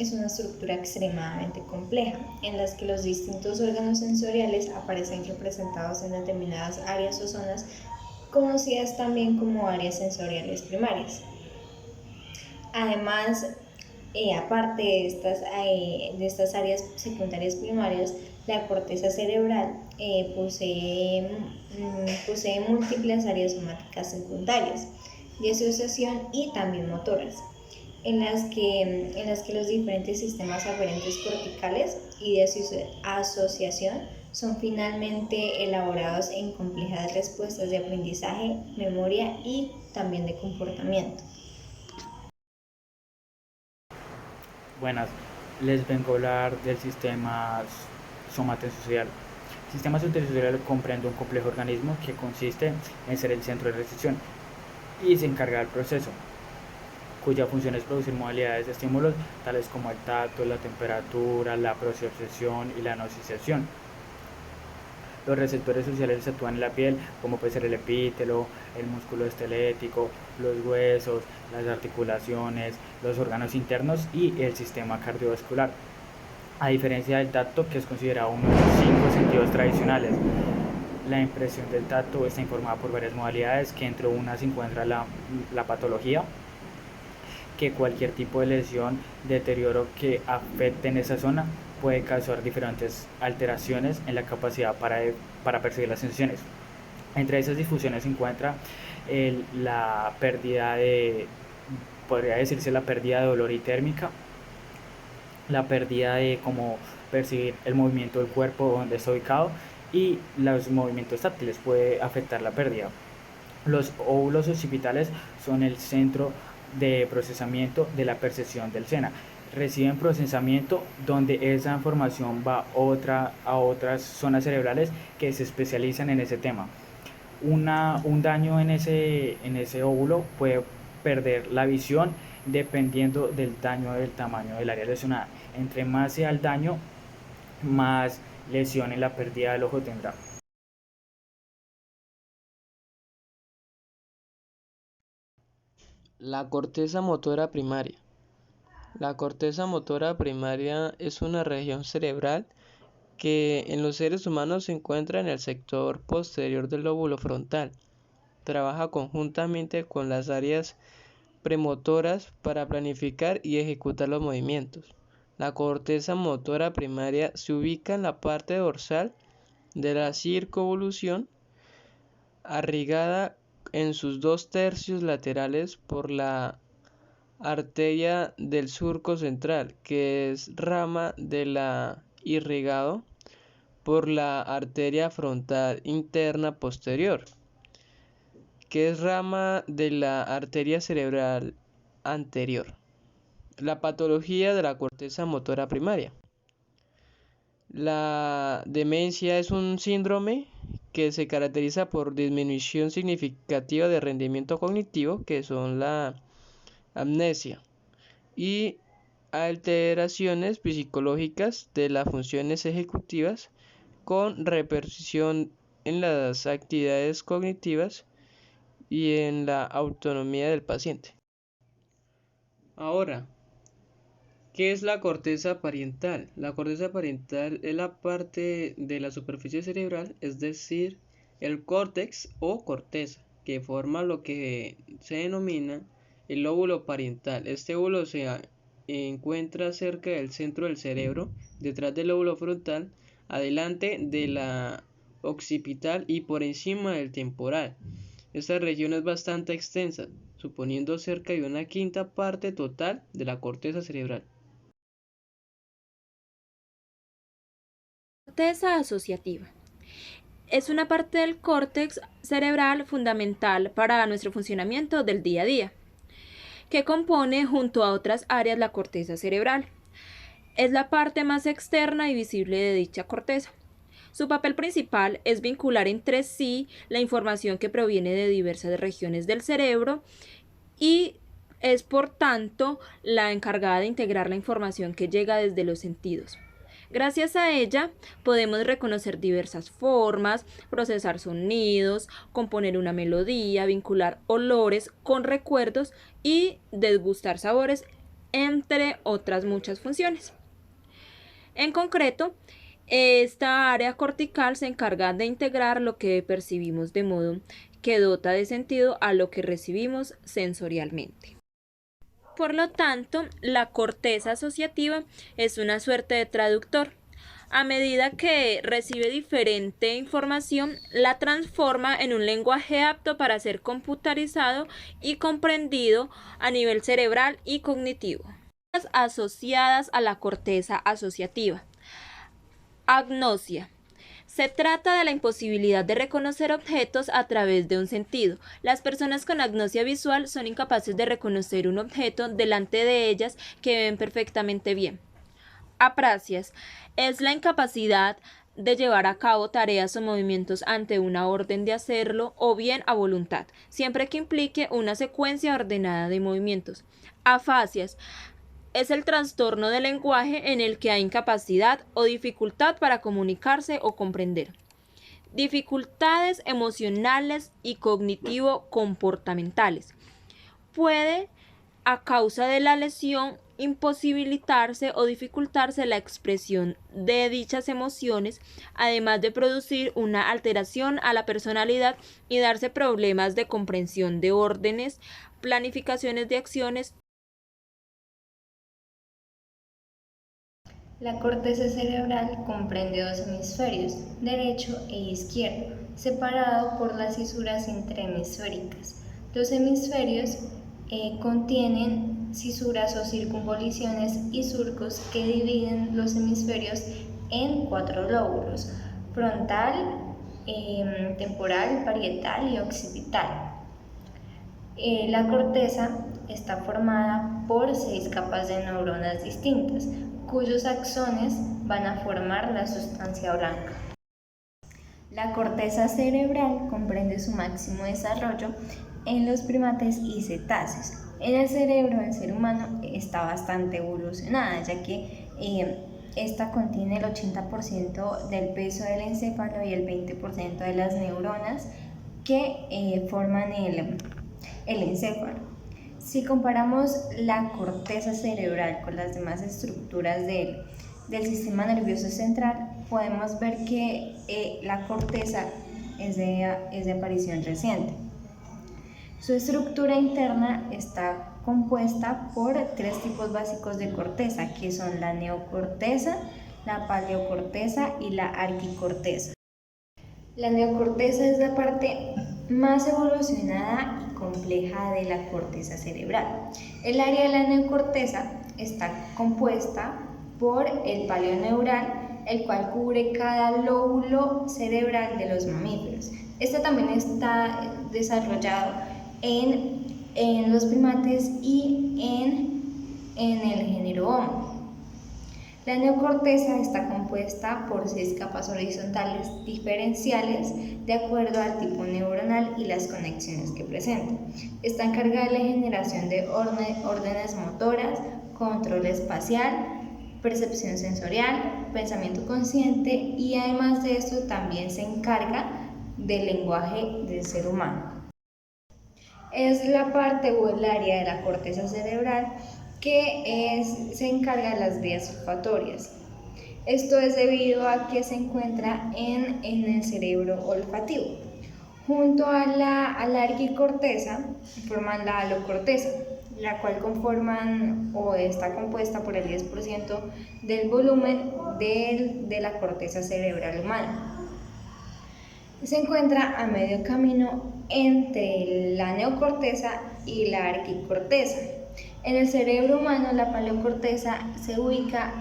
es una estructura extremadamente compleja, en la que los distintos órganos sensoriales aparecen representados en determinadas áreas o zonas, conocidas también como áreas sensoriales primarias. Además, aparte de estas áreas secundarias primarias, la corteza cerebral posee múltiples áreas somáticas secundarias de asociación y también motoras, en las que los diferentes sistemas aferentes corticales y de asociación son finalmente elaborados en complejas respuestas de aprendizaje, memoria y también de comportamiento. Buenas, les vengo a hablar del sistema somatosensorial. El sistema somatosensorial comprende un complejo organismo que consiste en ser el centro de recepción y se encarga del proceso, cuya función es producir modalidades de estímulos tales como el tacto, la temperatura, la propriocepción y la nocicepción. Los receptores sociales actúan en la piel, como puede ser el epítelo, el músculo esquelético, los huesos, las articulaciones, los órganos internos y el sistema cardiovascular. A diferencia del tacto, que es considerado uno de los 5 sentidos tradicionales, la impresión del tacto está informada por varias modalidades, que entre unas se encuentra la patología, que cualquier tipo de lesión, deterioro que afecte en esa zona puede causar diferentes alteraciones en la capacidad para percibir las sensaciones. Entre esas difusiones se encuentra la pérdida podría decirse la pérdida de dolor y térmica, la pérdida de cómo percibir el movimiento del cuerpo donde está ubicado, y los movimientos táctiles puede afectar la pérdida. Los óvulos occipitales son el centro de procesamiento de la percepción del SENA. Reciben procesamiento donde esa información va a otras zonas cerebrales que se especializan en ese tema. Un daño en ese óvulo puede perder la visión dependiendo del daño del tamaño del área lesionada. Entre más sea el daño, más lesión en la pérdida del ojo tendrá. La corteza motora primaria. La corteza motora primaria es una región cerebral que en los seres humanos se encuentra en el sector posterior del lóbulo frontal. Trabaja conjuntamente con las áreas premotoras para planificar y ejecutar los movimientos. La corteza motora primaria se ubica en la parte dorsal de la circunvolución, irrigada en sus 2/3 laterales por la arteria del surco central, que es rama de la irrigado por la arteria frontal interna posterior, que es rama de la arteria cerebral anterior. La patología de la corteza motora primaria. La demencia es un síndrome que se caracteriza por disminución significativa de rendimiento cognitivo, que son la amnesia, y alteraciones psicológicas de las funciones ejecutivas con repercusión en las actividades cognitivas y en la autonomía del paciente. Ahora, ¿qué es la corteza parietal? La corteza parietal es la parte de la superficie cerebral, es decir, el córtex o corteza, que forma lo que se denomina el lóbulo parietal. Este lóbulo se encuentra cerca del centro del cerebro, detrás del lóbulo frontal, adelante de la occipital y por encima del temporal. Esta región es bastante extensa, suponiendo cerca de una quinta parte total de la corteza cerebral. Corteza asociativa. Es una parte del córtex cerebral fundamental para nuestro funcionamiento del día a día, que compone junto a otras áreas la corteza cerebral. Es la parte más externa y visible de dicha corteza. Su papel principal es vincular entre sí la información que proviene de diversas regiones del cerebro y es por tanto la encargada de integrar la información que llega desde los sentidos. Gracias a ella podemos reconocer diversas formas, procesar sonidos, componer una melodía, vincular olores con recuerdos y degustar sabores, entre otras muchas funciones. En concreto, esta área cortical se encarga de integrar lo que percibimos de modo que dota de sentido a lo que recibimos sensorialmente. Por lo tanto, la corteza asociativa es una suerte de traductor. A medida que recibe diferente información, la transforma en un lenguaje apto para ser computarizado y comprendido a nivel cerebral y cognitivo. Asociadas a la corteza asociativa. Agnosia. Se trata de la imposibilidad de reconocer objetos a través de un sentido. Las personas con agnosia visual son incapaces de reconocer un objeto delante de ellas que ven perfectamente bien. Aprasias. Es la incapacidad de llevar a cabo tareas o movimientos ante una orden de hacerlo o bien a voluntad, siempre que implique una secuencia ordenada de movimientos. Afasias. Es el trastorno del lenguaje en el que hay incapacidad o dificultad para comunicarse o comprender. Dificultades emocionales y cognitivo-comportamentales. Puede, a causa de la lesión, imposibilitarse o dificultarse la expresión de dichas emociones, además de producir una alteración a la personalidad y darse problemas de comprensión de órdenes, planificaciones de acciones. La corteza cerebral comprende dos hemisferios, derecho e izquierdo, separado por las cisuras intrahemisféricas. Los hemisferios contienen cisuras o circunvoluciones y surcos que dividen los hemisferios en 4 lóbulos: frontal, temporal, parietal y occipital. La corteza está formada por 6 capas de neuronas distintas, cuyos axones van a formar la sustancia blanca. La corteza cerebral comprende su máximo desarrollo en los primates y cetáceos. En el cerebro del ser humano está bastante evolucionada, ya que esta contiene el 80% del peso del encéfalo y el 20% de las neuronas que forman el encéfalo. Si comparamos la corteza cerebral con las demás estructuras del sistema nervioso central, podemos ver que la corteza es de aparición reciente. Su estructura interna está compuesta por 3 tipos básicos de corteza, que son la neocorteza, la paleocorteza y la arquicorteza. La neocorteza es la parte más evolucionada y compleja de la corteza cerebral. El área de la neocorteza está compuesta por el palio neural, el cual cubre cada lóbulo cerebral de los mamíferos. Este también está desarrollado en los primates y en el género Homo. La neocorteza está compuesta por 6 capas horizontales diferenciales de acuerdo al tipo neuronal y las conexiones que presenta. Está encargada de la generación de órdenes motoras, control espacial, percepción sensorial, pensamiento consciente y además de esto también se encarga del lenguaje del ser humano. Es la parte o el área de la corteza cerebral que se encarga de las vías olfatorias. Esto es debido a que se encuentra en el cerebro olfativo. Junto a la arquicorteza forman la alocorteza, la cual está compuesta por el 10% del volumen de la corteza cerebral humana. Se encuentra a medio camino entre la neocorteza y la arquicorteza. En el cerebro humano, la paleocorteza se ubica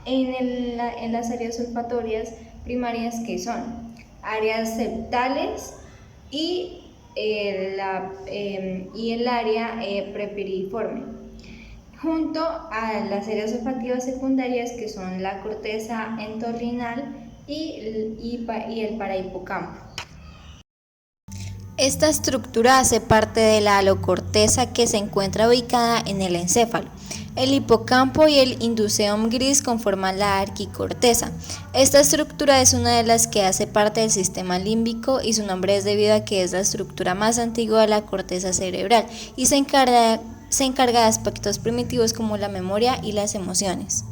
en las áreas olfatorias primarias, que son áreas septales y el área prepiriforme, junto a las áreas olfativas secundarias, que son la corteza entorrinal y el parahipocampo. Esta estructura hace parte de la alocorteza, que se encuentra ubicada en el encéfalo. El hipocampo y el induceum gris conforman la arquicorteza. Esta estructura es una de las que hace parte del sistema límbico y su nombre es debido a que es la estructura más antigua de la corteza cerebral y se encarga se encarga de aspectos primitivos como la memoria y las emociones.